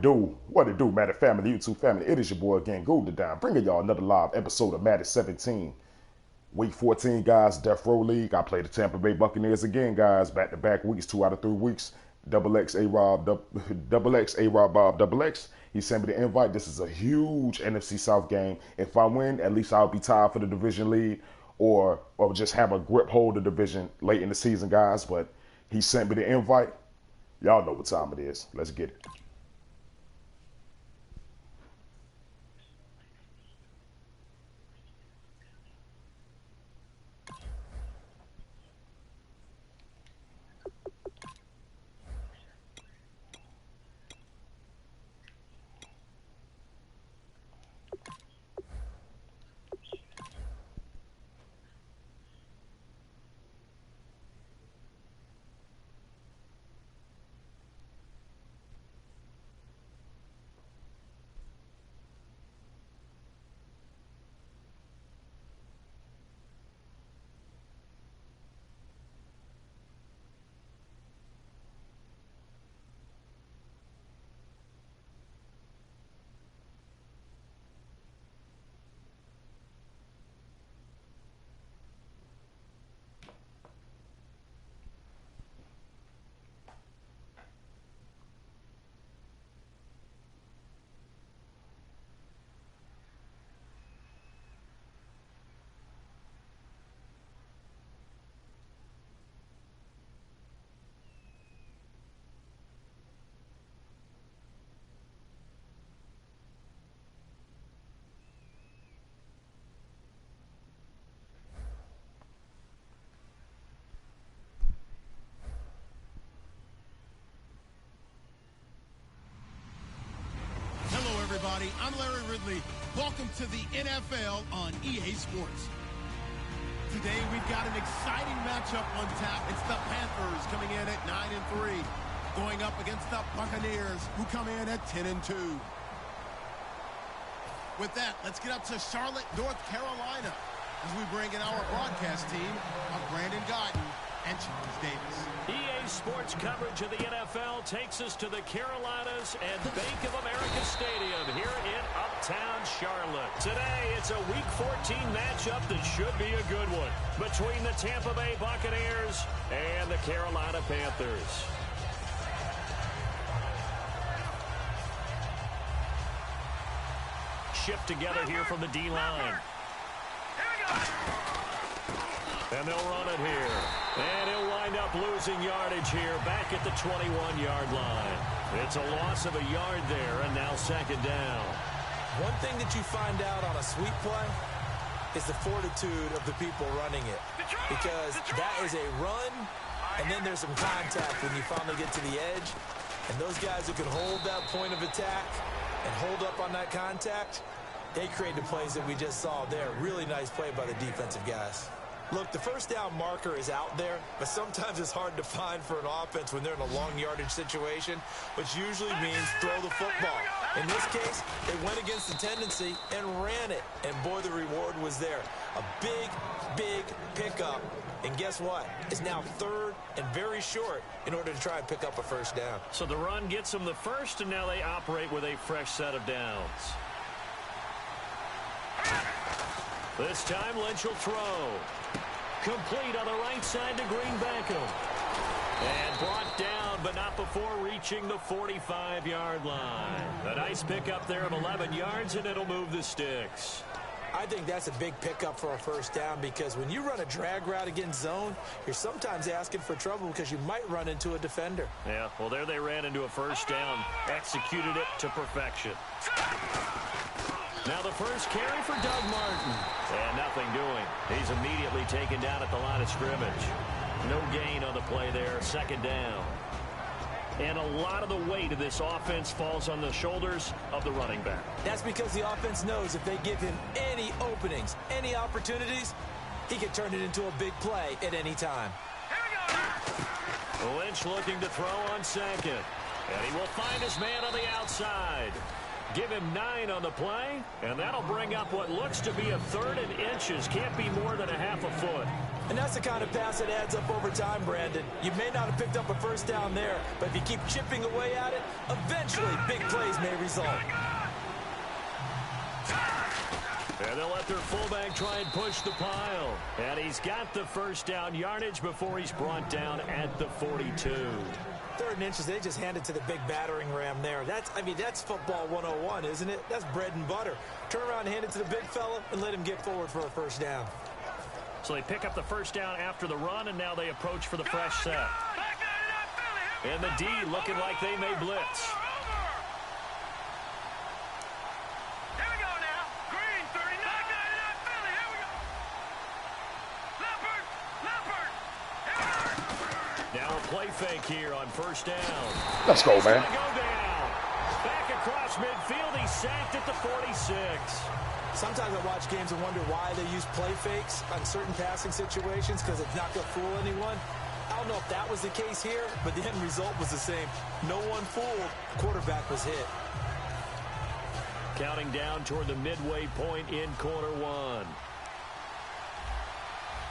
What it do, Madden family, YouTube family? It is your boy again, Golden Down, bringing y'all another live episode of Madden 17. Week 14, guys, Death Row League. I play the Tampa Bay Buccaneers again, guys. Back-to-back weeks, 2 out of 3 weeks. Double X, A-Rob, double X, A-Rob, Bob, double X. He sent me the invite. This is a huge NFC South game. If I win, at least I'll be tied for the division lead or just have a grip hold of the division late in the season, guys. But he sent me the invite. Y'all know what time it is. Let's get it. Everybody, I'm Larry Ridley. Welcome to the NFL on EA Sports. Today we've got an exciting matchup on tap. It's the Panthers coming in at 9-3, going up against the Buccaneers, who come in at 10-2. With that, let's get up to Charlotte, North Carolina, as we bring in our broadcast team of Brandon Guyton and Charles Davis. EA Sports coverage of the NFL takes us to the Carolinas and Bank of America Stadium here in Uptown Charlotte. Today, it's a Week 14 matchup that should be a good one between the Tampa Bay Buccaneers and the Carolina Panthers. Shipped together here from the D-line. And they'll run it here. And he'll wind up losing yardage here back at the 21-yard line. It's a loss of a yard there, and now second down. One thing that you find out on a sweep play is the fortitude of the people running it. Because that is a run, and then there's some contact when you finally get to the edge. And those guys who can hold that point of attack and hold up on that contact, they create the plays that we just saw there. Really nice play by the defensive guys. Look, the first down marker is out there, but sometimes it's hard to find for an offense when they're in a long yardage situation, which usually means throw the football. In this case, they went against the tendency and ran it, and boy, the reward was there. A big, big pickup, and guess what? It's now third and very short in order to try and pick up a first down. So the run gets them the first, and now they operate with a fresh set of downs. This time, Lynch will throw. Complete on the right side to Green Beckham. And brought down, but not before reaching the 45-yard line. A nice pickup there of 11 yards, and it'll move the sticks. I think that's a big pickup for a first down because when you run a drag route against zone, you're sometimes asking for trouble because you might run into a defender. Yeah, well, there they ran into a first down, executed it to perfection. Now the first carry for Doug Martin. And nothing doing. He's immediately taken down at the line of scrimmage. No gain on the play there. Second down. And a lot of the weight of this offense falls on the shoulders of the running back. That's because the offense knows if they give him any openings, any opportunities, he can turn it into a big play at any time. Lynch looking to throw on second. And he will find his man on the outside. Give him 9 on the play, and that'll bring up what looks to be a 3rd and inches. Can't be more than a half a foot. And that's the kind of pass that adds up over time, Brandon. You may not have picked up a first down there, but if you keep chipping away at it, eventually big plays may result. And they'll let their fullback try and push the pile. And he's got the first down yardage before he's brought down at the 42. 3rd and inches, they just handed to the big battering ram there. That's football 101, isn't it? That's bread and butter. Turn around and hand it to the big fella and let him get forward for a first down. So they pick up the first down after the run, and now they approach for the fresh set. And the D looking like they may blitz. Now a play fake here on first down. Let's go, man. Go down. Back across midfield. He's sacked at the 46. Sometimes I watch games and wonder why they use play fakes on certain passing situations because it's not going to fool anyone. I don't know if that was the case here, but the end result was the same. No one fooled. Quarterback was hit. Counting down toward the midway point in quarter 1.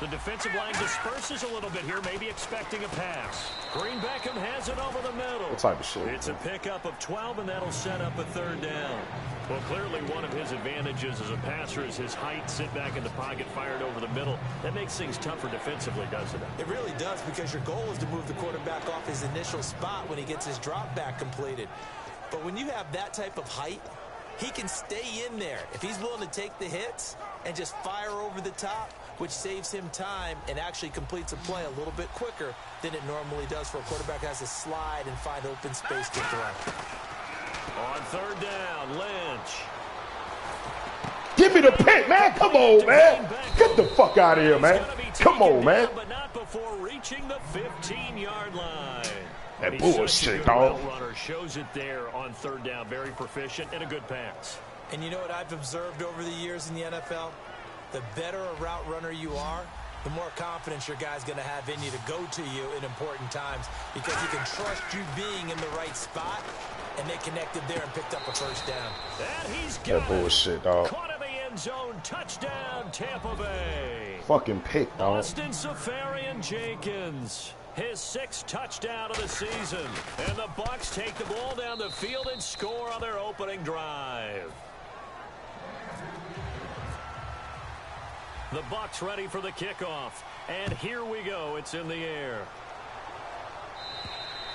The defensive line disperses a little bit here, maybe expecting a pass. Green Beckham has it over the middle. What type of shit? It's a pickup of 12, and that'll set up a 3rd down. Well, clearly one of his advantages as a passer is his height, sit back in the pocket, fired over the middle. That makes things tougher defensively, doesn't it? It really does, because your goal is to move the quarterback off his initial spot when he gets his drop back completed. But when you have that type of height, he can stay in there if he's willing to take the hits and just fire over the top, which saves him time and actually completes a play a little bit quicker than it normally does for a quarterback that has to slide and find open space to throw. On 3rd down, Lynch. Give me the pick, man. Come on, man. Get the fuck out of here, man. Come on, man. But not before reaching the 15-yard line. That bullshit, dog. Runner shows it there on 3rd down. Very proficient and a good pass. And you know what I've observed over the years in the NFL? The better a route runner you are, the more confidence your guy's going to have in you to go to you in important times, because he can trust you being in the right spot, and they connected there and picked up a first down. And he's got that bullshit, dog. Caught in the end zone. Touchdown, Tampa Bay. Fucking pick, dog. Austin Safarian-Jenkins. His 6th touchdown of the season. And the Bucs take the ball down the field and score on their opening drive. The Bucs ready for the kickoff. And here we go. It's in the air.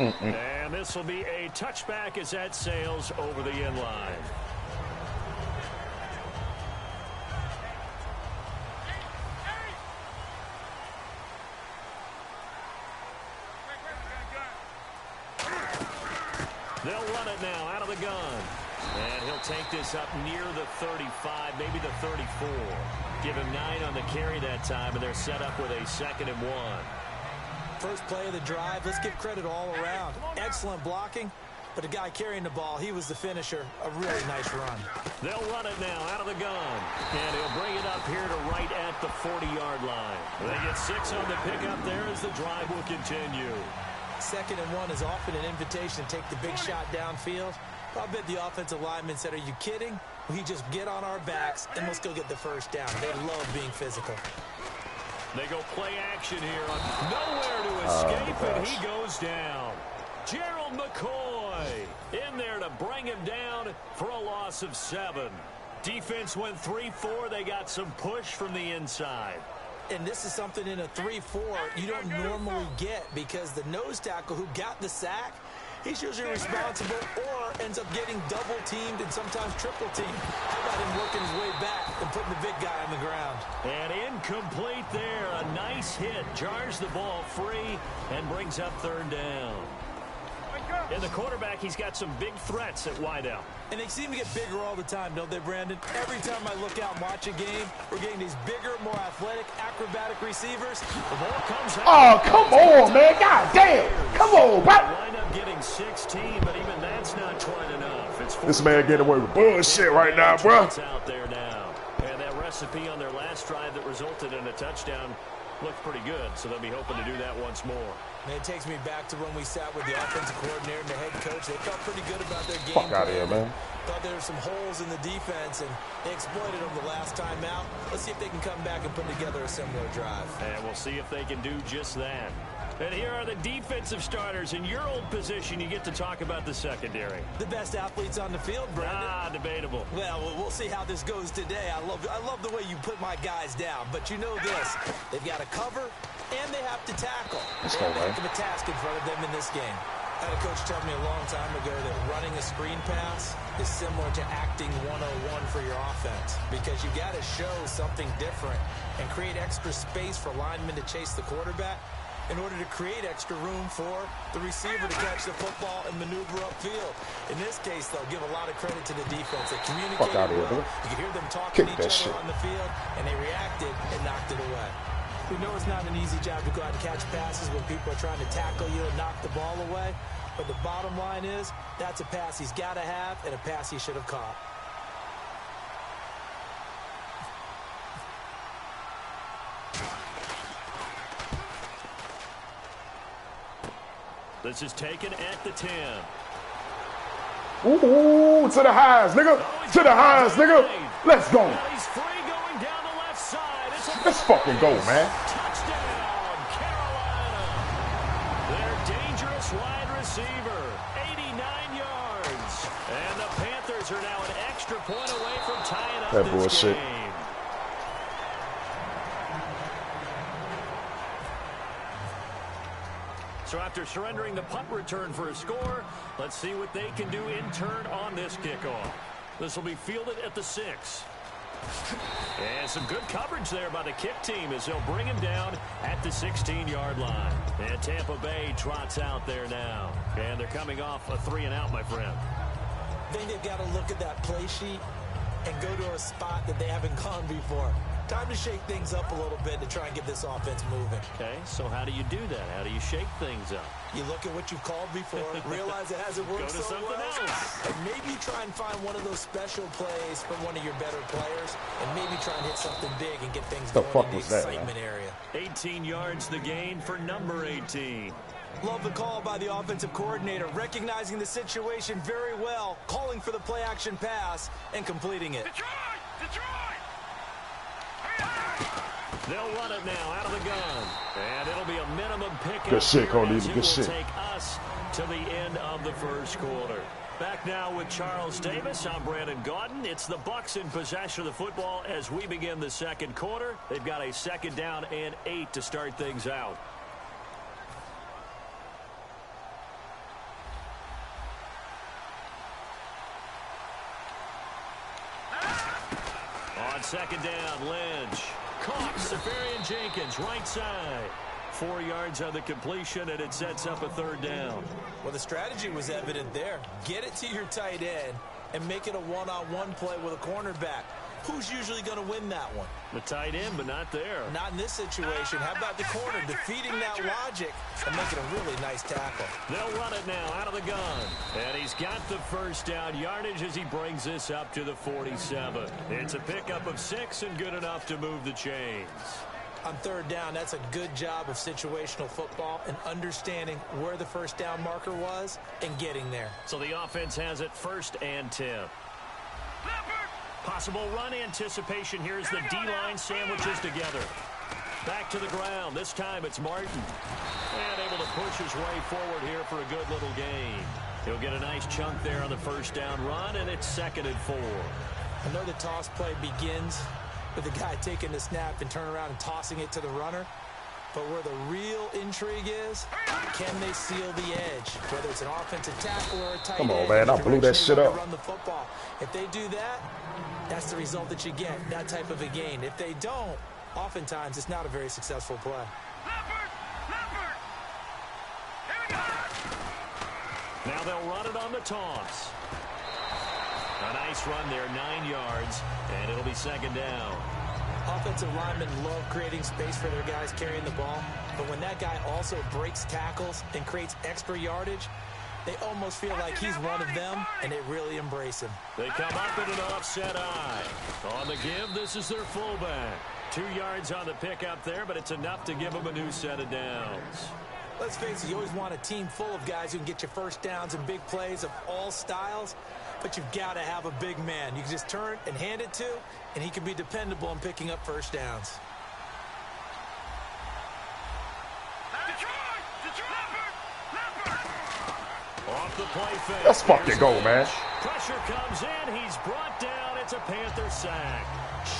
And this will be a touchback as that sails over the end line. They'll run it now out of the gun. And he'll take this up near the 35, maybe the 34. Give him 9 on the carry that time, and they're set up with a 2nd and 1. First play of the drive, let's give credit all around. Excellent blocking, but the guy carrying the ball, he was the finisher. A really nice run. They'll run it now out of the gun. And he'll bring it up here to right at the 40-yard line. They get 6 on the pickup there as the drive will continue. 2nd and 1 is often an invitation to take the big shot downfield. I bet the offensive lineman said, are you kidding? We just get on our backs and let's go get the first down. They love being physical. They go play action here. Nowhere to escape, and he goes down. Gerald McCoy in there to bring him down for a loss of 7. Defense went 3-4. They got some push from the inside. And this is something in a 3-4 you don't normally get, because the nose tackle who got the sack, he's usually responsible or ends up getting double-teamed and sometimes triple-teamed. How about him working his way back and putting the big guy on the ground? And incomplete there. A nice hit. Jars the ball free and brings up 3rd down. And the quarterback, he's got some big threats at wideout. And they seem to get bigger all the time, don't they, Brandon? Every time I look out and watch a game, we're getting these bigger, more athletic, acrobatic receivers. The ball comes out. Oh, come on, man. God damn. Come on, bro. Wind up getting 16, but even that's not quite enough. It's this man getting away with bullshit right now, bro. It's out there now. And that recipe on their last drive that resulted in a touchdown looked pretty good, so they'll be hoping to do that once more. And it takes me back to when we sat with the offensive coordinator and the head coach. They felt pretty good about their game Fuck out of here, plan. man. Thought there were some holes in the defense, and they exploited them the last time out. Let's see if they can come back and put together a similar drive. And we'll see if they can do just that. And here are the defensive starters. In your old position, you get to talk about the secondary. The best athletes on the field, Brandon. Debatable. Well, we'll see how this goes today. I love the way you put my guys down. But you know this. They've got to cover, and they have to tackle. Let's they go, have a man. heck of a task in front of them in this game. I had a coach tell me a long time ago that running a screen pass is similar to acting 101 for your offense, because you got to show something different and create extra space for linemen to chase the quarterback in order to create extra room for the receiver to catch the football and maneuver upfield. In this case, they'll give a lot of credit to the defense. They communicated Fuck out of here, well. dude. You could hear them talking Kick to that each shit. other on the field, and they reacted and knocked it away. We know it's not an easy job to go out and catch passes when people are trying to tackle you and knock the ball away. But the bottom line is, that's a pass he's got to have and a pass he should have caught. This is taken at the 10. Ooh, to the highs, nigga. To the highs, nigga. Let's go. Well, he's free going down the left side. Let's fucking go, man. Touchdown, Carolina. Their dangerous wide receiver, 89 yards. And the Panthers are now an extra point away from tying up That this bullshit. game. So after surrendering the punt return for a score, let's see what they can do in turn on this kickoff. This will be fielded at the 6. And some good coverage there by the kick team as they'll bring him down at the 16-yard line. And Tampa Bay trots out there now. And they're coming off a 3-and-out, my friend. I think they've got to look at that play sheet and go to a spot that they haven't gone before. Time to shake things up a little bit to try and get this offense moving. Okay, so how do you do that? How do you shake things up? You look at what you've called before, realize it hasn't worked Go to so something well, else. and maybe try and find one of those special plays from one of your better players, and maybe try and hit something big and get things The going fuck in the was that, excitement man? area. 18 yards the gain for number 18. Love the call by the offensive coordinator, recognizing the situation very well, calling for the play-action pass, and completing it. They'll run it now out of the gun. And it'll be a minimum pickup. Good shit, here Cody. as it Good will shit. take us to the end of the first quarter. Back now with Charles Davis. I'm Brandon Gaudin. It's the Bucs in possession of the football as we begin the second quarter. They've got a 2nd down and 8 to start things out. On 2nd down, Lynch. Caught. Safarian Jenkins, right side. 4 yards on the completion, and it sets up a 3rd down. Well, the strategy was evident there. Get it to your tight end and make it a one-on-one play with a cornerback. Who's usually going to win that one? The tight end, but not there. Not in this situation. How about the corner defeating that logic and making a really nice tackle? They'll run it now out of the gun. And he's got the 1st down yardage as he brings this up to the 47. It's a pickup of 6 and good enough to move the chains. On 3rd down, that's a good job of situational football and understanding where the 1st down marker was and getting there. So the offense has it 1st and 10. Possible run anticipation. Here's the D-line sandwiches together. Back to the ground. This time it's Martin. And able to push his way forward here for a good little gain. He'll get a nice chunk there on the 1st down run, and it's 2nd and 4. I know the toss play begins with the guy taking the snap and turning around and tossing it to the runner. But where the real intrigue is, can they seal the edge? Whether it's an offensive tackle or a tight end. Come on, man. I blew that shit up. Run the football. If they do that, that's the result that you get, that type of a gain. If they don't, oftentimes it's not a very successful play. Now they'll run it on the toss. A nice run there, 9 yards, and it'll be 2nd down. Offensive linemen love creating space for their guys carrying the ball, but when that guy also breaks tackles and creates extra yardage, they almost feel like he's one of them, and they really embrace him. They come up in an offset eye. On the give, this is their fullback. 2 yards on the pickup there, but it's enough to give them a new set of downs. Let's face it, you always want a team full of guys who can get you 1st downs and big plays of all styles. but you've got to have a big man. You can just turn and hand it to, and he can be dependable in picking up first downs. Off the play fake. Let's fucking go, man. Pressure comes in. He's brought down. It's a Panther sack.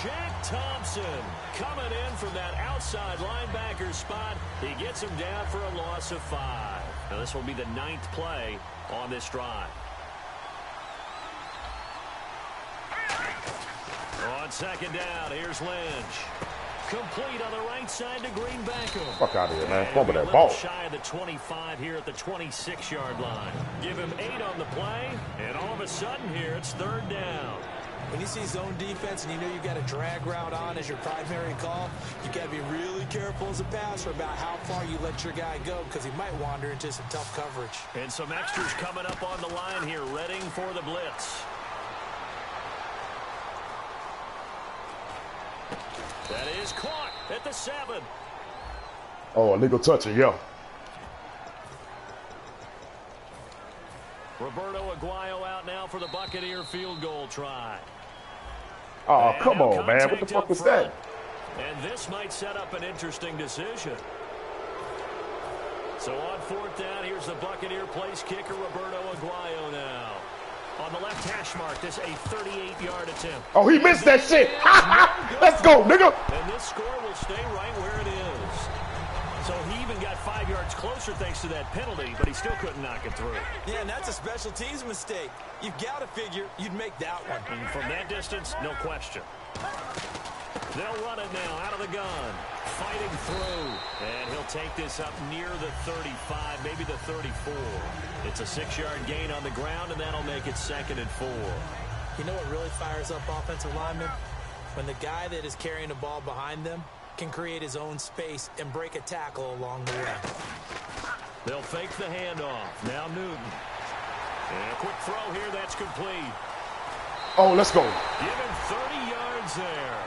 Jack Thompson coming in from that outside linebacker spot. He gets him down for a loss of 5. Now this will be the 9th play on this drive. On second down, here's Lynch. Complete on the right side to Greenbackham. Fuck out of here, man. And Fumble a that little ball. shy of the 25 here at the 26-yard line. Give him 8 on the play, and all of a sudden here it's 3rd down. When you see zone defense and you know you've got a drag route on as your primary call, you got to be really careful as a passer about how far you let your guy go because he might wander into some tough coverage. And some extras coming up on the line here, readying for the blitz. That is caught at the 7. Oh, illegal touching, yeah. Roberto Aguayo out now for the Buccaneer field goal try. Oh, And come now on, man. What the contact fuck up was front. that? And this might set up an interesting decision. So on 4th down, here's the Buccaneer place kicker, Roberto Aguayo now. On the left hash mark, this a 38-yard attempt. Oh, he missed that shit. Let's go, nigga. And this score will stay right where it is. So he even got 5 yards closer thanks to that penalty, but he still couldn't knock it through. Yeah, and that's a special teams mistake. You've got to figure you'd make that one. And from that distance, no question. They'll run it now out of the gun. Fighting through. And he'll take this up near the 35, maybe the 34. It's a 6-yard gain on the ground, and that'll make it 2nd and 4. You know what really fires up offensive linemen? When the guy that is carrying the ball behind them can create his own space and break a tackle along the way. They'll fake the handoff. Now Newton. And a quick throw here. That's complete. Oh, let's go. Give him 30 yards there.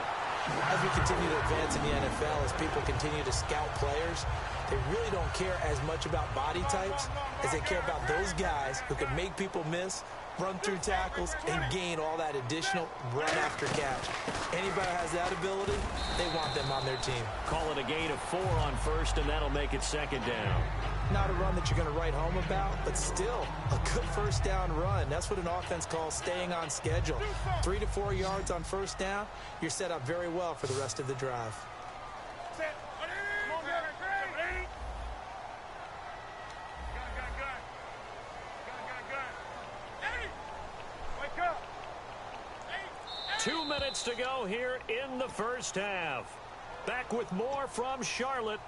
As we continue to advance in the NFL, as people continue to scout players, they really don't care as much about body types as they care about those guys who can make people miss, run through tackles, and gain all that additional run after catch. Anybody has that ability, they want them on their team. Call it a gain of 4 on 1st, and that'll make it 2nd down. Not a run that you're going to write home about, but still a good 1st down run. That's what an offense calls staying on schedule. 3 to 4 yards on 1st down, you're set up very well for the rest of the drive. Two minutes to go here in the 1st half. Back with more from Charlotte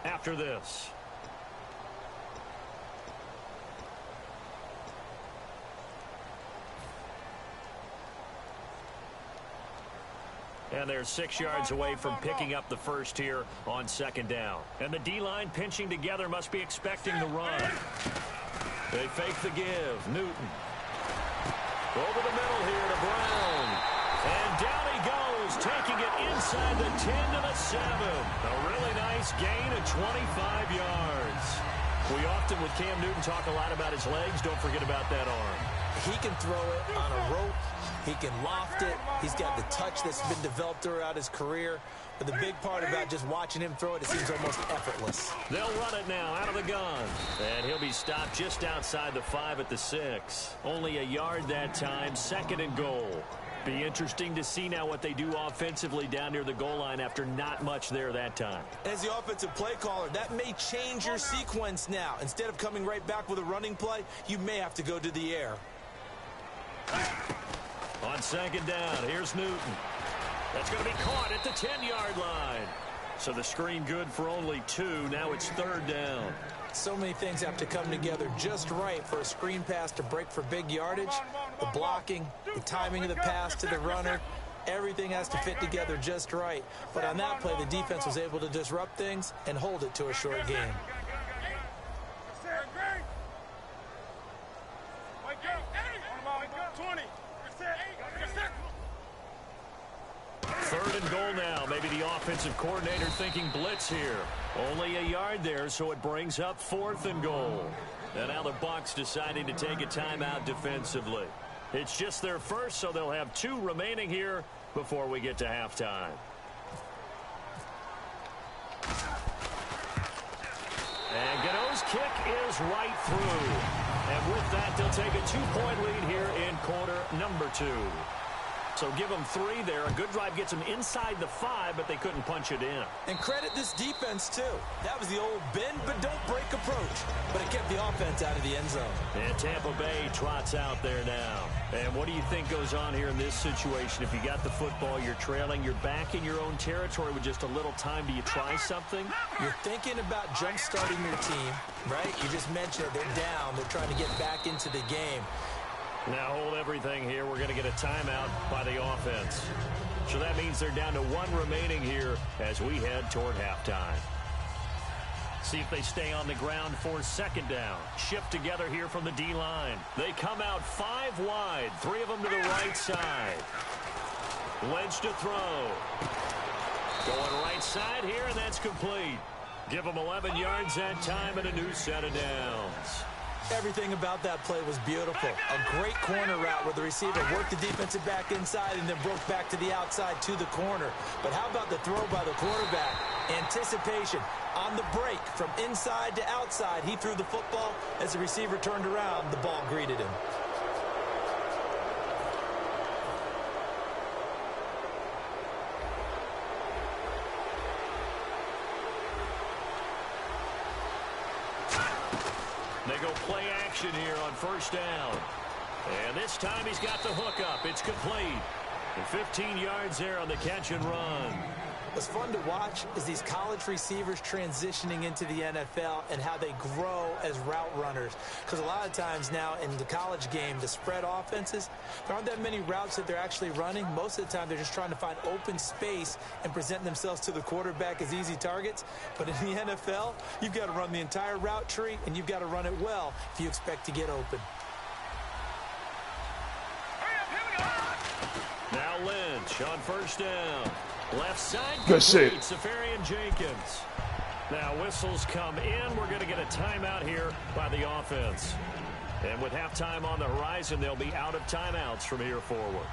after this. And they're 6 yards away from picking up the 1st here on 2nd down. And the D-line pinching together must be expecting the run. They fake the give. Newton. Over the middle here to Brown. And down he goes, taking it inside the 10 to the 7. A really nice gain of 25 yards. We often, with Cam Newton, talk a lot about his legs. Don't forget about that arm. He can throw it on a rope. He can loft it. He's got the touch that's been developed throughout his career. But the big part about just watching him throw it, it seems almost effortless. They'll run it now out of the gun. And he'll be stopped just outside the 5 at the 6. Only a yard that time, 2nd and goal. Be interesting to see now what they do offensively down near the goal line after not much there that time. As the offensive play caller, that may change your sequence now. Instead of coming right back with a running play, you may have to go to the air. On 2nd down, here's Newton. That's going to be caught at the 10-yard line. So the screen good for only 2. Now it's 3rd down. So many things have to come together just right for a screen pass to break for big yardage. The blocking, the timing of the pass to the runner, everything has to fit together just right. But on that play, the defense was able to disrupt things and hold it to a short game. Third and goal now. Maybe the offensive coordinator thinking blitz here. Only a yard there, so it brings up 4th and goal. And now the Bucs deciding to take a timeout defensively. It's just their first, so they'll have 2 remaining here before we get to halftime. And Gano's kick is right through. And with that, they'll take a 2-point lead here in quarter number 2. So give them 3 there. A good drive gets them inside the 5, but they couldn't punch it in. And credit this defense, too. That was the old bend but don't break approach. But it kept the offense out of the end zone. And Tampa Bay trots out there now. And what do you think goes on here in this situation? If you got the football, you're trailing, you're back in your own territory with just a little time. Do you try something? You're thinking about jump-starting your team, right? You just mentioned it. They're down. They're trying to get back into the game. Now hold everything here. We're going to get a timeout by the offense. So that means they're down to 1 remaining here as we head toward halftime. See if they stay on the ground for second down. Shift together here from the D-line. They come out 5 wide. 3 of them to the right side. Wedge to throw. Going right side here, and that's complete. Give them 11 yards that time and a new set of downs. Everything about that play was beautiful. A great corner route where the receiver worked the defensive back inside and then broke back to the outside to the corner. But how about the throw by the quarterback? Anticipation on the break from inside to outside. He threw the football. As the receiver turned around, the ball greeted him. They go play action here on first down. And this time he's got the hook up. It's complete. And 15 yards there on the catch and run. What's fun to watch is these college receivers transitioning into the NFL and how they grow as route runners. Because a lot of times now in the college game, the spread offenses, there aren't that many routes that they're actually running. Most of the time, they're just trying to find open space and present themselves to the quarterback as easy targets. But in the NFL, you've got to run the entire route tree, and you've got to run it well if you expect to get open. Now Lynch on first down. Left side, good shit. Safarian Jenkins. Now whistles come in. We're going to get a timeout here by the offense. And with halftime on the horizon, they'll be out of timeouts from here forward.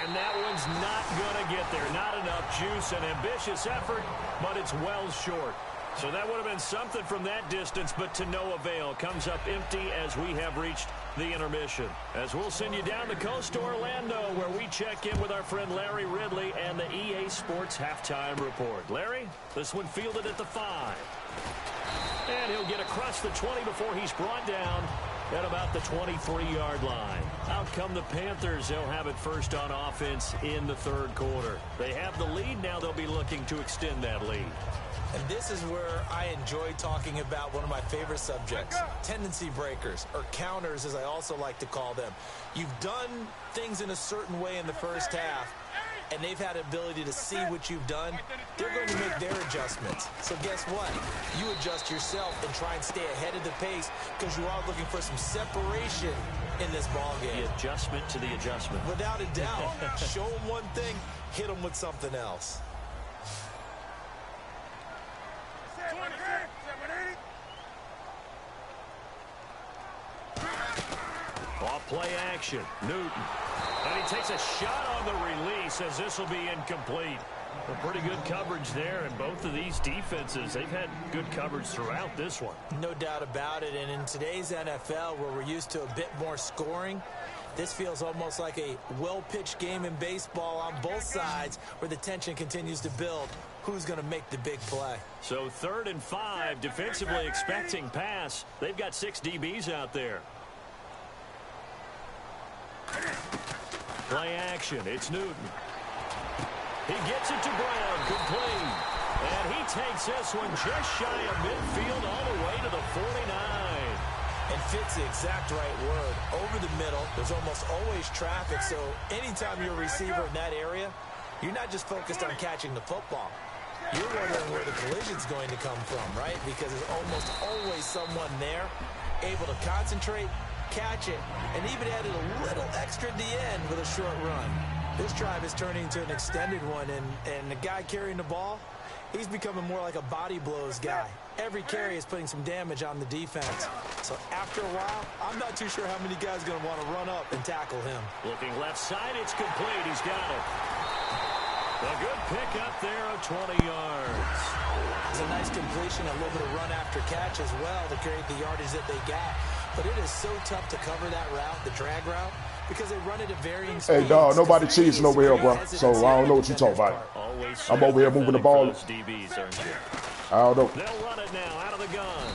And that one's not going to get there. Not enough juice. An ambitious effort, but it's well short. So that would have been something from that distance, but to no avail. Comes up empty as we have reached the intermission. As we'll send you down the coast to Orlando, where we check in with our friend Larry Ridley and the EA Sports Halftime Report. Larry, this one fielded at the 5. And he'll get across the 20 before he's brought down at about the 23-yard line. Out come the Panthers. They'll have it first on offense in the third quarter. They have the lead. Now they'll be looking to extend that lead. And this is where I enjoy talking about one of my favorite subjects, tendency breakers, or counters as I also like to call them. You've done things in a certain way in the first half, and they've had ability to see what you've done. They're going to make their adjustments. So guess what? You adjust yourself and try and stay ahead of the pace because you are looking for some separation in this ball game. The adjustment to the adjustment. Without a doubt. Show them one thing, hit them with something else. Off play action. Newton. And he takes a shot on the release as this will be incomplete. A pretty good coverage there, and both of these defenses, they've had good coverage throughout this one. No doubt about it, and in today's NFL, where we're used to a bit more scoring, this feels almost like a well-pitched game in baseball on both sides where the tension continues to build. Who's going to make the big play? So 3rd and 5, defensively expecting pass. They've got 6 DBs out there. Play action. It's Newton. He gets it to Brown. Complete. And he takes this one just shy of midfield all the way to the 49. And fits the exact right word. Over the middle, there's almost always traffic, so anytime you're a receiver in that area, you're not just focused on catching the football. You're wondering where the collision's going to come from, right? Because there's almost always someone there able to concentrate, catch it, and even added a little extra at the end with a short run. This drive is turning into an extended one, and the guy carrying the ball, He's becoming more like a body blows guy. Every carry is putting some damage on the defense. So after a while, I'm not too sure how many guys are going to want to run up and tackle him. Looking left side, it's complete. He's got it. A good pick up there of 20 yards. It's a nice completion, a little bit of run after catch as well to create the yardage that they got. But it is so tough to cover that route, the drag route, because they run it at varying speeds. Hey, dog, nobody cheating over here, bro. So I don't know what you're talking about. I'm over here moving the ball. I don't know. They'll run it now out of the gun.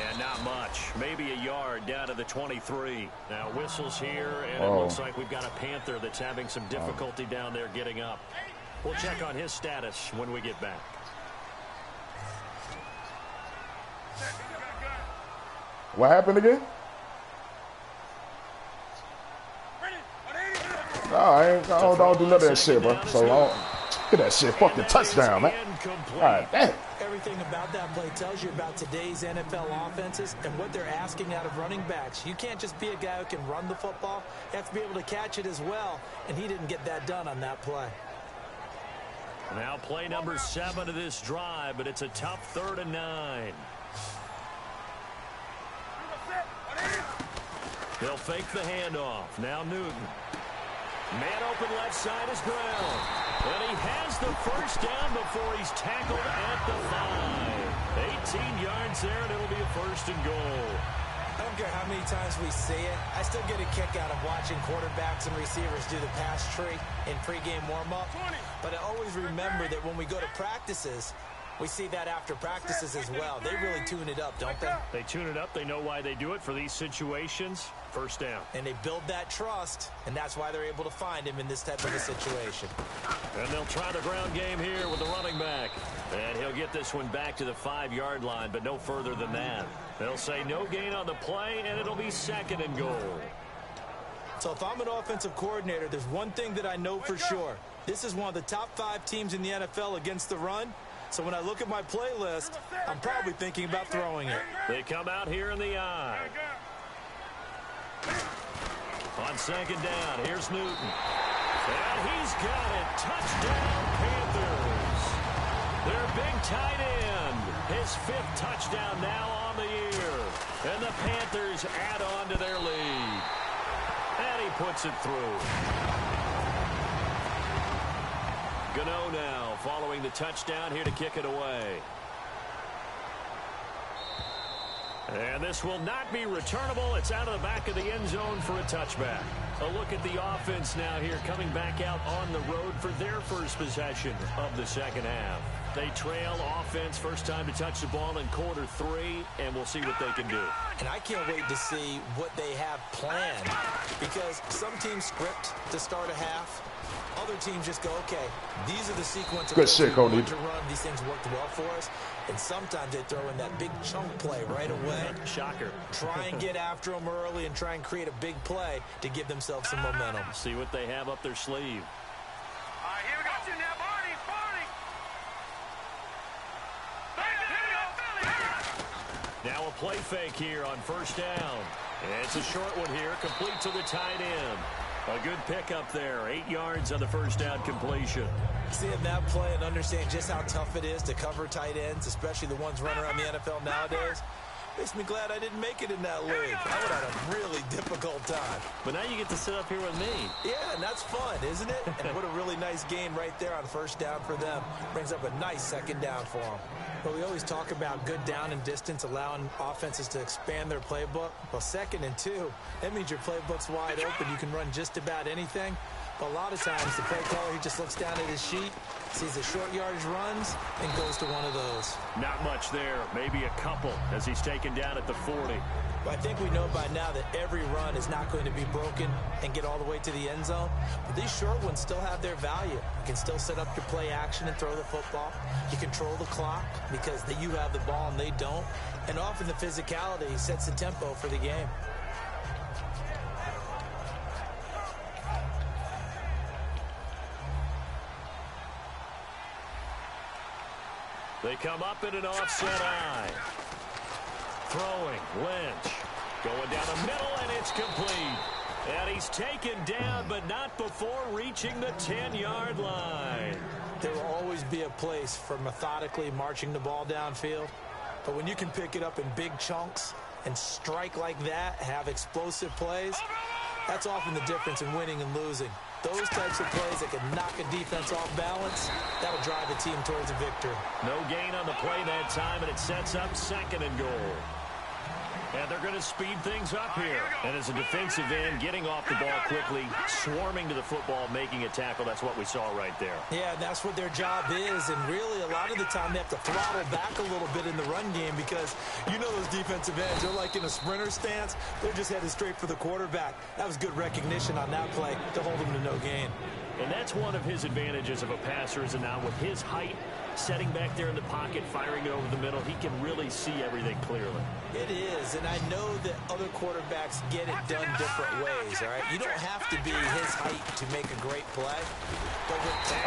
And not much. Maybe a yard down to the 23. Now whistles here, and it looks like we've got a Panther that's having some difficulty down there getting up. We'll check on his status when we get back. What happened again? No, I don't do none of that shit, bro. So look at that shit. Fucking touchdown, man. All right, damn. Everything about that play tells you about today's NFL offenses and what they're asking out of running backs. You can't just be a guy who can run the football. You have to be able to catch it as well, and he didn't get that done on that play. Now play number 7 of this drive, but it's a tough 3rd and 9. They'll fake the handoff. Now Newton. Man open left side is Brown. And he has the first down before he's tackled at the 5. 18 yards there, and it'll be a 1st and goal. I don't care how many times we see it. I still get a kick out of watching quarterbacks and receivers do the pass tree in pregame warm-up. But I always remember that when we go to practices, we see that after practices as well. They really tune it up, don't they? They tune it up. They know why they do it for these situations. 1st down. And they build that trust, and that's why they're able to find him in this type of a situation. And they'll try the ground game here with the running back. And he'll get this one back to the 5-yard line, but no further than that. They'll say no gain on the play, and it'll be 2nd and goal. So if I'm an offensive coordinator, there's one thing that I know for sure. This is one of the top 5 teams in the NFL against the run. So when I look at my playlist, I'm probably thinking about throwing it. They come out here in the eye. On 2nd down, here's Newton. And he's got it. Touchdown, Panthers. Their big tight end. His 5th touchdown now on the year. And the Panthers add on to their lead. And he puts it through. Gano now following the touchdown here to kick it away. And this will not be returnable. It's out of the back of the end zone for a touchback. A look at the offense now here coming back out on the road for their first possession of the 2nd half. They trail offense, first time to touch the ball in quarter 3, and we'll see what they can do. And I can't wait to see what they have planned, because some teams script to start a half. Other teams just go, okay, these are the sequence of shit, Cody. to run. These things worked well for us. And sometimes they throw in that big chunk play right away. Shocker. Try and get after them early and try and create a big play to give themselves some momentum. See what they have up their sleeve. All right, here we go. Now, Barney. Now a play fake here on 1st down. And it's a short one here, complete to the tight end. A good pickup there, 8 yards on the 1st down completion. Seeing that play and understand just how tough it is to cover tight ends, especially the ones running around the NFL nowadays, makes me glad I didn't make it in that league. I would have had a really difficult time. But now you get to sit up here with me. Yeah, and that's fun, isn't it? And what a really nice game right there on 1st down for them. Brings up a nice 2nd down for them. But we always talk about good down and distance, allowing offenses to expand their playbook. Well, 2nd and 2, that means your playbook's wide open. You can run just about anything. But a lot of times, the play caller, he just looks down at his sheet, sees the short yardage runs, and goes to one of those. Not much there. Maybe a couple as he's taken down at the 40. Well, I think we know by now that every run is not going to be broken and get all the way to the end zone. But these short ones still have their value. You can still set up your play action and throw the football. You control the clock because you have the ball and they don't. And often the physicality sets the tempo for the game. They come up in an offset eye. Throwing, Lynch. Going down the middle, and it's complete. And he's taken down, but not before reaching the 10-yard line. There will always be a place for methodically marching the ball downfield. But when you can pick it up in big chunks and strike like that, have explosive plays, that's often the difference in winning and losing. Those types of plays that can knock a defense off balance, that'll drive a team towards a victory. No gain on the play that time, and it sets up 2nd and goal. And they're going to speed things up here. And as a defensive end, getting off the ball quickly, swarming to the football, making a tackle, that's what we saw right there. Yeah, that's what their job is. And really, a lot of the time, they have to throttle back a little bit in the run game because you know those defensive ends, they're like in a sprinter stance. They're just headed straight for the quarterback. That was good recognition on that play to hold him to no gain. And that's one of his advantages of a passer, is now with his height, setting back there in the pocket, firing it over the middle, he can really see everything clearly. It is, and I know that other quarterbacks get it done different ways, all right? You don't have to be his height to make a great play.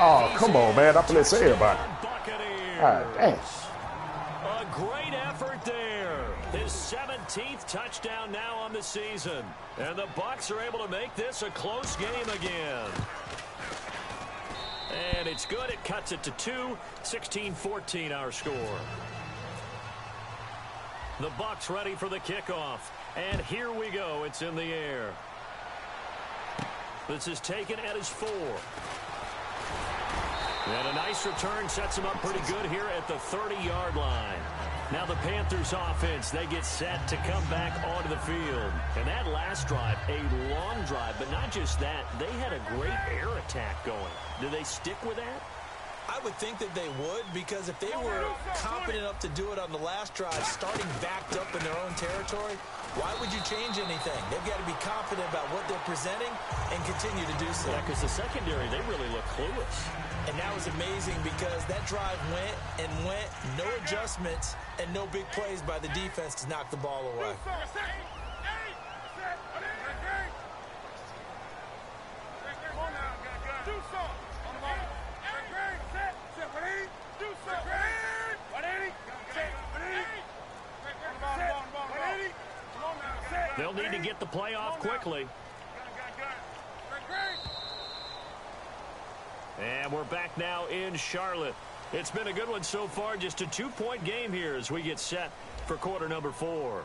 Oh, come on, man. I'm going to say everybody. God damn. A great effort there. His 17th touchdown now on the season. And the Bucs are able to make this a close game again. And it's good. It cuts it to 2. 16-14 our score. The Bucs ready for the kickoff. And here we go. It's in the air. This is taken at his 4. And a nice return sets him up pretty good here at the 30-yard line. Now the Panthers offense, they get set to come back onto the field. And that last drive, a long drive, but not just that, they had a great air attack going. Do they stick with that? I would think that they would, because if they were confident enough to do it on the last drive, starting backed up in their own territory, why would you change anything? They've got to be confident about what they're presenting and continue to do so. Yeah, because the secondary, they really look clueless. And that was amazing because that drive went and went, no adjustments, and no big plays by the defense to knock the ball away. They'll need to get the play off quickly. And we're back now in Charlotte. It's been a good one so far. Just a 2-point game here as we get set for quarter number 4.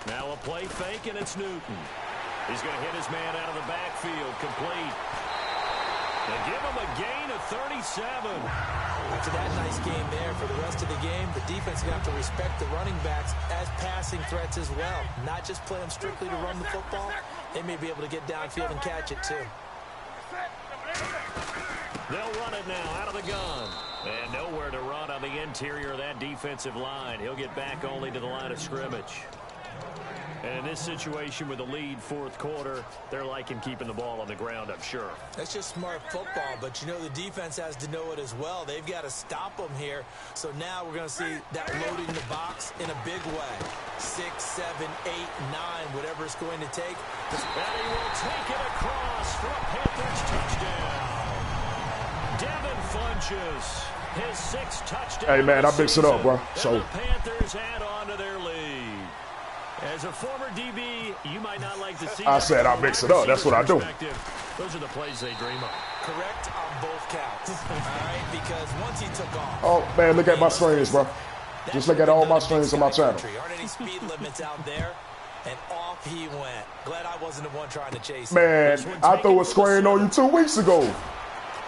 Now a play fake, and it's Newton. He's going to hit his man out of the backfield, complete. They give him a gain of 37. After that nice game there, for the rest of the game, the defense is going to have to respect the running backs as passing threats as well. Not just play them strictly to run the football. They may be able to get downfield and catch it too. They'll run it now out of the gun. And nowhere to run on the interior of that defensive line. He'll get back only to the line of scrimmage. And in this situation with the lead, fourth quarter, they're liking keeping the ball on the ground, I'm sure. That's just smart football, but you know the defense has to know it as well. They've got to stop them here. So now we're going to see that loading the box in a big way. 6, 7, 8, 9, whatever it's going to take. And he will take it across for a Panthers touchdown. Devin Funches, his 6th touchdown. Hey, man, I mix it up, bro. So the Panthers add on to their lead. As a former DB, you might not like to see. I said I mix it up. That's what I do. Those are the plays they dream of. Correct on both counts. All right, because once he took off. Oh, man, look at my screens, bro. Just look at all my screens on my channel. Aren't any speed limits out there? And off he went. Glad I wasn't the one trying to chase him. Man, I threw a screen on you 2 weeks ago.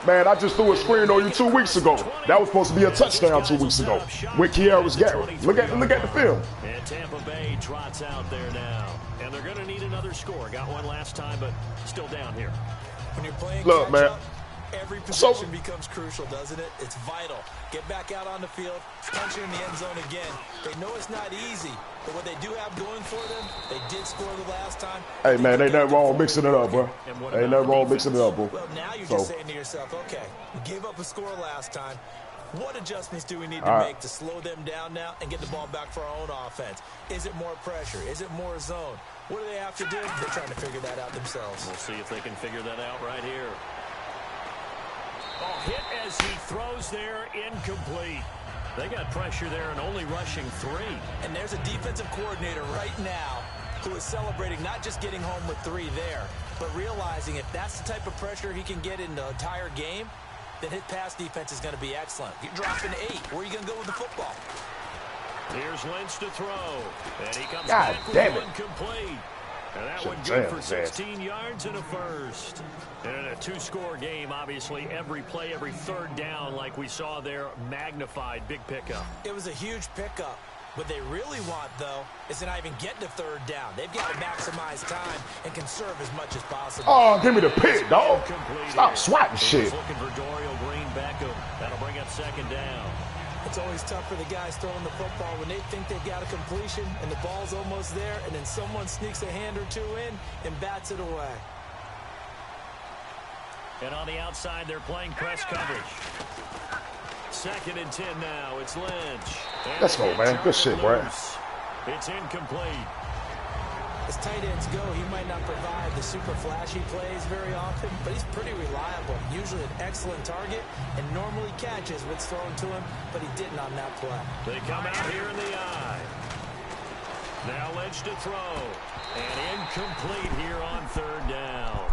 Man, I just threw a screen on you 2 weeks ago. That was supposed to be a touchdown 2 weeks ago with Kiara's Garrett. Look at the film. And Tampa Bay trots out there now. And they're going to need another score. Got one last time, but still down here. When you're playing look, man. Every possession becomes crucial, doesn't it? It's vital. Get back out on the field, punch in the end zone again. They know it's not easy, but what they do have going for them, they did score the last time. Hey, man, ain't nothing wrong mixing it up, bro. Ain't nothing wrong mixing it up, bro. Well, now you're just saying to yourself, okay, gave up a score last time. What adjustments do we need to make to slow them down now and get the ball back for our own offense? Is it more pressure? Is it more zone? What do they have to do? They're trying to figure that out themselves. We'll see if they can figure that out right here. Oh, hit as he throws there, incomplete. They got pressure there and only rushing 3. And there's a defensive coordinator right now who is celebrating not just getting home with 3 there, but realizing if that's the type of pressure he can get in the entire game, then his pass defense is going to be excellent. You're dropping 8. Where are you going to go with the football? Here's Lynch to throw. And he comes God back with damn it. one complete. And that one Should've good for jammed his 16 yards and a first. And in a 2-score game, obviously, every play, every third down, like we saw there, magnified. Big pickup. It was a huge pickup. What they really want, though, is to not even get to third down. They've got to maximize time and conserve as much as possible. Oh, give me the pick, dog. Stop swatting shit. Looking for Dorial Green-Beckham. That'll bring up second down. It's always tough for the guys throwing the football when they think they've got a completion and the ball's almost there, and then someone sneaks a hand or 2 in and bats it away. And on the outside, they're playing press coverage. 2nd and 10 now. It's Lynch. And Let's go, man. Good shit, boy. It's incomplete. As tight ends go, he might not provide the super flashy plays very often, but he's pretty reliable. Usually an excellent target and normally catches what's thrown to him, but he didn't on that play. They come out here in the eye. Now Lynch to throw. And incomplete here on 3rd down.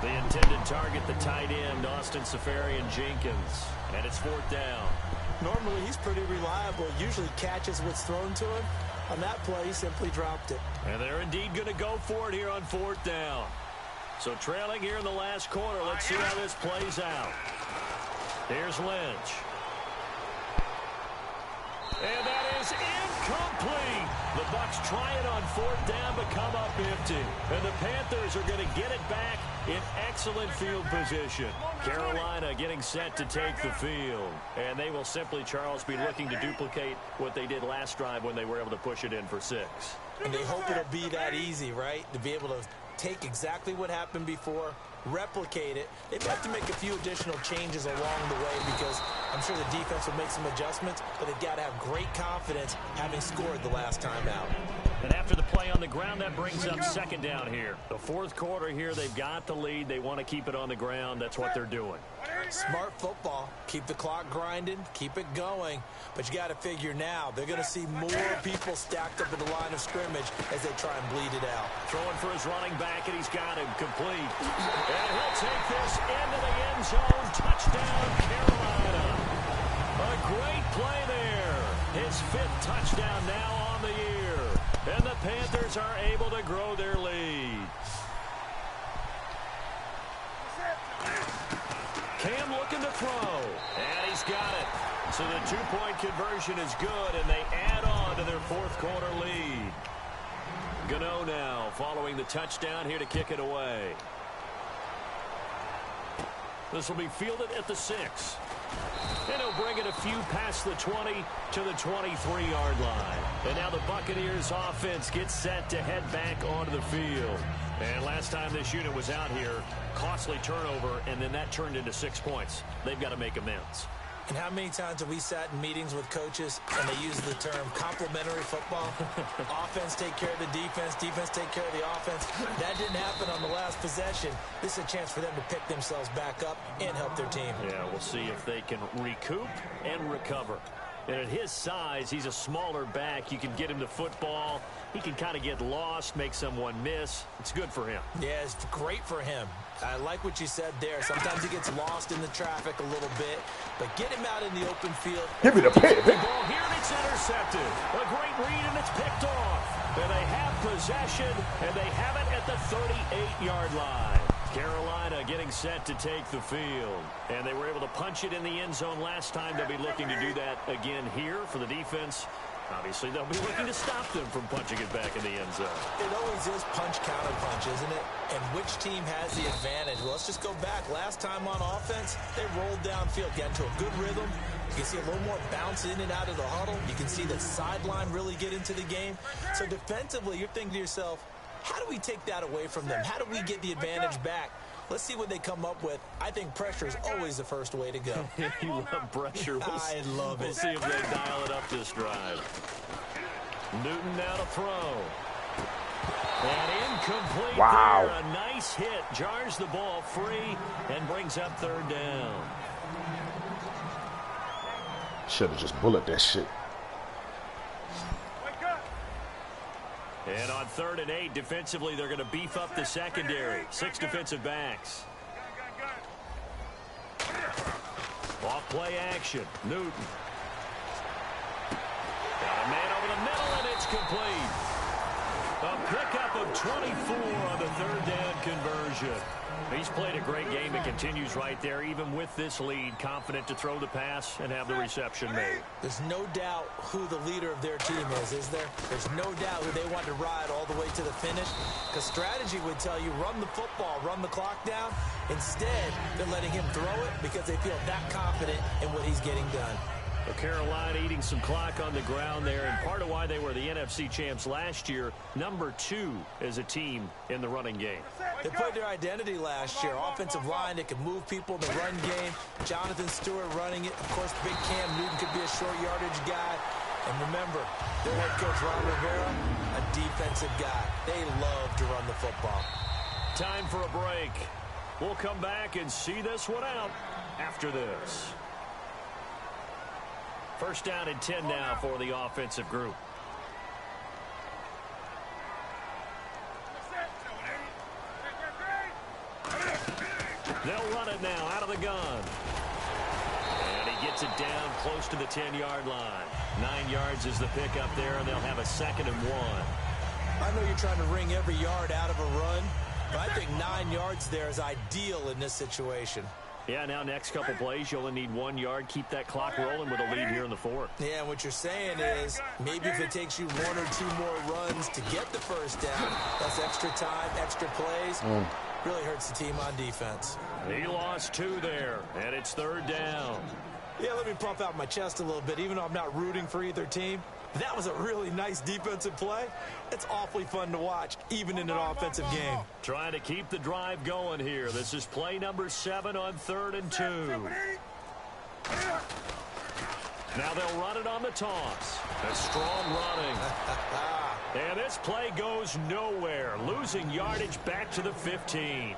The intended target, the tight end, Austin Safarian-Jenkins. And it's 4th down. Normally, he's pretty reliable. Usually catches what's thrown to him. On that play, he simply dropped it. And they're indeed going to go for it here on 4th down. So trailing here in the last quarter. Let's see how this plays out. Here's Lynch. And that is incomplete. The Bucs try it on 4th down, but come up empty. And the Panthers are going to get it back in excellent field position. Carolina getting set to take the field. And they will simply, Charles, be looking to duplicate what they did last drive when they were able to push it in for 6. And they hope it'll be that easy, right? To be able to take exactly what happened before, replicate it. They have to make a few additional changes along the way because I'm sure the defense will make some adjustments, but they've got to have great confidence having scored the last time out. And after the play on the ground, that brings up 2nd down here. The 4th quarter here, they've got the lead. They want to keep it on the ground. That's what they're doing. Smart football. Keep the clock grinding. Keep it going. But you got to figure now, they're going to see more people stacked up at the line of scrimmage as they try and bleed it out. Throwing for his running back, and he's got him complete. And he'll take this into the end zone. Touchdown, Carolina. A great play there. His 5th touchdown now on the year. And the Panthers are able to grow their lead. Cam looking to throw. And he's got it. So the 2-point conversion is good, and they add on to their 4th quarter lead. Gano now following the touchdown here to kick it away. This will be fielded at the 6. And he'll bring it a few past the 20 to the 23-yard line. And now the Buccaneers offense gets set to head back onto the field. And last time this unit was out here, costly turnover, and then that turned into 6 points. They've got to make amends. And how many times have we sat in meetings with coaches and they use the term complementary football? Offense take care of the defense, defense take care of the offense. That didn't happen on the last possession. This is a chance for them to pick themselves back up and help their team. Yeah, we'll see if they can recoup and recover. And at his size, he's a smaller back. You can get him the football. He can kind of get lost, make someone miss. It's good for him. Yeah, it's great for him. I like what you said there. Sometimes he gets lost in the traffic a little bit, but get him out in the open field. Give me the pick. The ball here, and it's intercepted. A great read, and it's picked off. And they have possession, and they have it at the 38-yard line. Carolina getting set to take the field. And they were able to punch it in the end zone last time. They'll be looking to do that again here for the defense. Obviously, they'll be looking to stop them from punching it back in the end zone. It always is punch-counter-punch, isn't it? And which team has the advantage? Well, let's just go back. Last time on offense, they rolled downfield, got into a good rhythm. You can see a little more bounce in and out of the huddle. You can see the sideline really get into the game. So defensively, you're thinking to yourself, how do we take that away from them? How do we get the advantage back? Let's see what they come up with. I think pressure is always the first way to go. You love pressure. I love it. We'll see if they dial it up this drive. Newton now to throw. And incomplete Wow. there. A nice hit. Jars the ball free and brings up third down. Should have just bullet that shit. And on 3rd and 8, defensively, they're going to beef up the secondary. 6 defensive backs. Off play action. Newton. Got a man over the middle, and it's complete. A pickup of 24 on the 3rd down conversion. He's played a great game and continues right there, even with this lead, confident to throw the pass and have the reception made. There's no doubt who the leader of their team is there? There's no doubt who they want to ride all the way to the finish, because strategy would tell you run the football, run the clock down. Instead, they're letting him throw it because they feel that confident in what he's getting done. Well, Carolina eating some clock on the ground there, and part of why they were the NFC champs last year, number 2 as a team in the running game. They played their identity last year. Offensive line that can move people in the run game. Jonathan Stewart running it. Of course, big Cam Newton could be a short yardage guy. And remember, their head coach, Ron Rivera, a defensive guy. They love to run the football. Time for a break. We'll come back and see this one out after this. First down and 10 now for the offensive group. They'll run it now out of the gun. And he gets it down close to the 10-yard line. 9 yards is the pickup there, and they'll have a 2nd and 1. I know you're trying to wring every yard out of a run, but I think 9 yards there is ideal in this situation. Yeah, now next couple plays, you only need 1 yard. Keep that clock rolling with a lead here in the 4th. Yeah, what you're saying is maybe if it takes you 1 or 2 more runs to get the first down, that's extra time, extra plays, really hurts the team on defense. He lost 2 there, and it's 3rd down. Yeah, let me puff out my chest a little bit, even though I'm not rooting for either team. That was a really nice defensive play. It's awfully fun to watch, even in an offensive game. Trying to keep the drive going here. This is play number 7 on 3rd and 2. Now they'll run it on the toss. A strong running. And this play goes nowhere. Losing yardage back to the 15.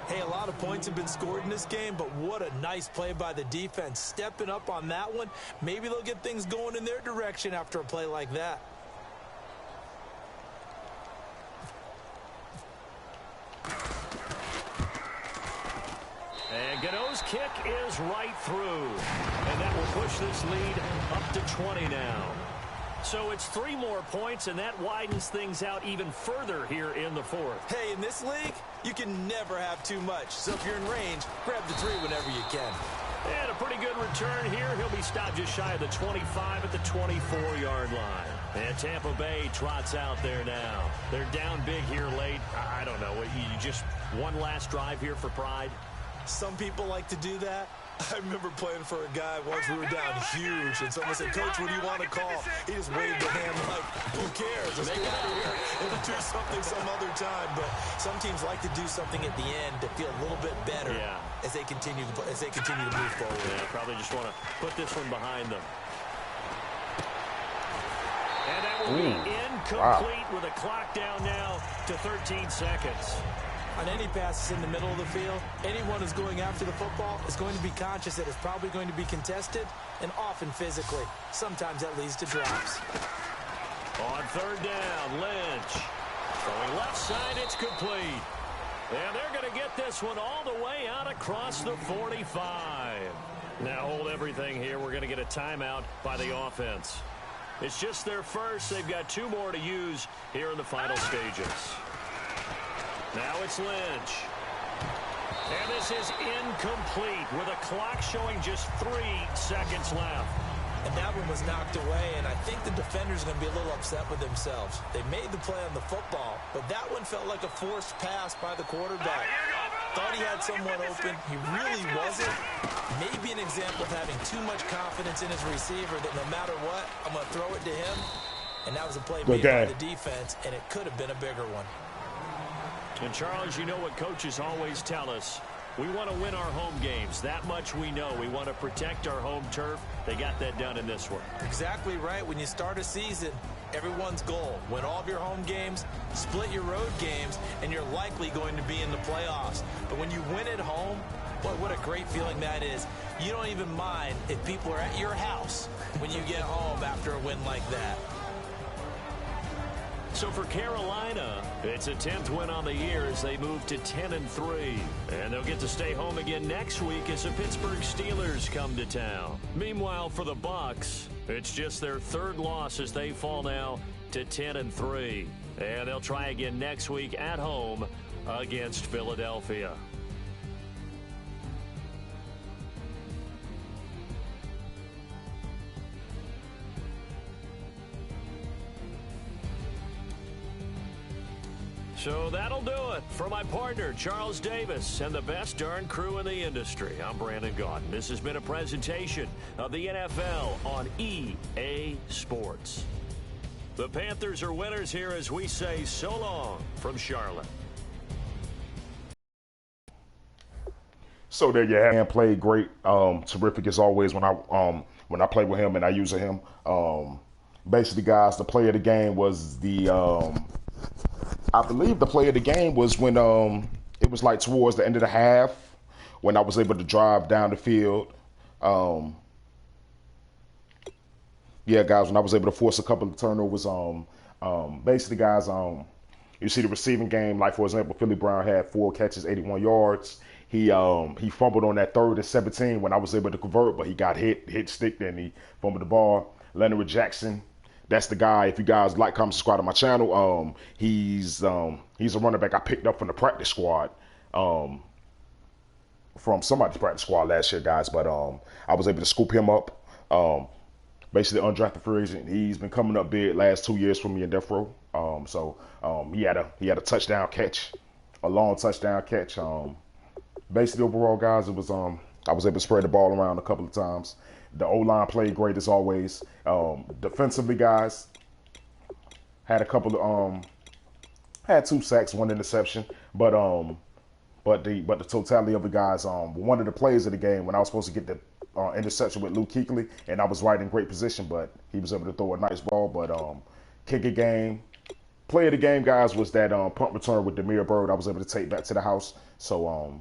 Hey, a lot of points have been scored in this game, but what a nice play by the defense. Stepping up on that one. Maybe they'll get things going in their direction after a play like that. And Gano's kick is right through. And that will push this lead up to 20 now. So it's 3 more points, and that widens things out even further here in the 4th. Hey, in this league, you can never have too much. So if you're in range, grab the 3 whenever you can. And a pretty good return here. He'll be stopped just shy of the 25 at the 24-yard line. And Tampa Bay trots out there now. They're down big here late. I don't know. You just one last drive here for pride? Some people like to do that. I remember playing for a guy once we were down huge, and someone said, "Coach, what do you want to call?" He just waved a hand like, "Who cares? Let's get out of here and do something some other time." But some teams like to do something at the end to feel a little bit better as they continue to move forward. Yeah, probably just want to put this one behind them. And that will be incomplete with a clock down now to 13 seconds. On any passes in the middle of the field, anyone who's going after the football is going to be conscious that it's probably going to be contested, and often physically. Sometimes that leads to drops. On 3rd down, Lynch. Going left side, it's complete. And they're going to get this one all the way out across the 45. Now hold everything here. We're going to get a timeout by the offense. It's just their first. They've got 2 more to use here in the final stages. Now it's Lynch. And this is incomplete with a clock showing just 3 seconds left. And that one was knocked away, and I think the defender's going to be a little upset with themselves. They made the play on the football, but that one felt like a forced pass by the quarterback. Thought he had someone open. He really wasn't. Maybe an example of having too much confidence in his receiver that no matter what, I'm going to throw it to him. And that was a play made by the defense, and it could have been a bigger one. And Charles, you know what coaches always tell us. We want to win our home games. That much we know. We want to protect our home turf. They got that done in this one. Exactly right. When you start a season, everyone's goal: win all of your home games, split your road games, and you're likely going to be in the playoffs. But when you win at home, boy, what a great feeling that is. You don't even mind if people are at your house when you get home after a win like that. So for Carolina, it's a 10th win on the year as they move to 10-3. And they'll get to stay home again next week as the Pittsburgh Steelers come to town. Meanwhile, for the Bucs, it's just their 3rd loss as they fall now to 10-3. And they'll try again next week at home against Philadelphia. So that'll do it. For my partner, Charles Davis, and the best darn crew in the industry, I'm Brandon Gaudin. This has been a presentation of the NFL on EA Sports. The Panthers are winners here as we say so long from Charlotte. So there you have it. Played great, terrific as always when I play with him and I use him. Basically, guys, the play of the game was I believe the play of the game was when it was like towards the end of the half when I was able to drive down the field. Yeah, guys, when I was able to force a couple of turnovers. Basically, guys, you see the receiving game. Like for example, Philly Brown had 4 catches, 81 yards. He fumbled on that 3rd and 17 when I was able to convert, but he got hit stick, and he fumbled the ball. Leonard Jackson. That's the guy. If you guys like, comment, subscribe to my channel. He's a running back I picked up from the practice squad, from somebody's practice squad last year, guys. But I was able to scoop him up. Basically, undrafted free agent. He's been coming up big last 2 years for me in death row. He had a touchdown catch, a long touchdown catch. Basically, overall, guys, it was I was able to spread the ball around a couple of times. The O-line played great as always. Defensively, guys, had a couple of had 2 sacks, 1 interception, but the totality of the guys, one of the plays of the game when I was supposed to get the interception with Luke Kuechly, and I was right in great position, but he was able to throw a nice ball. But kick a game, play of the game, guys, was that punt return with Demir Bird. I was able to take back to the house. So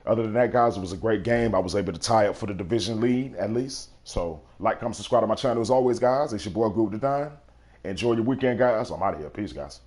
other than that, guys, it was a great game. I was able to tie up for the division lead, at least. So, like, comment, subscribe to my channel as always, guys. It's your boy, Group the Dime. Enjoy your weekend, guys. I'm out of here. Peace, guys.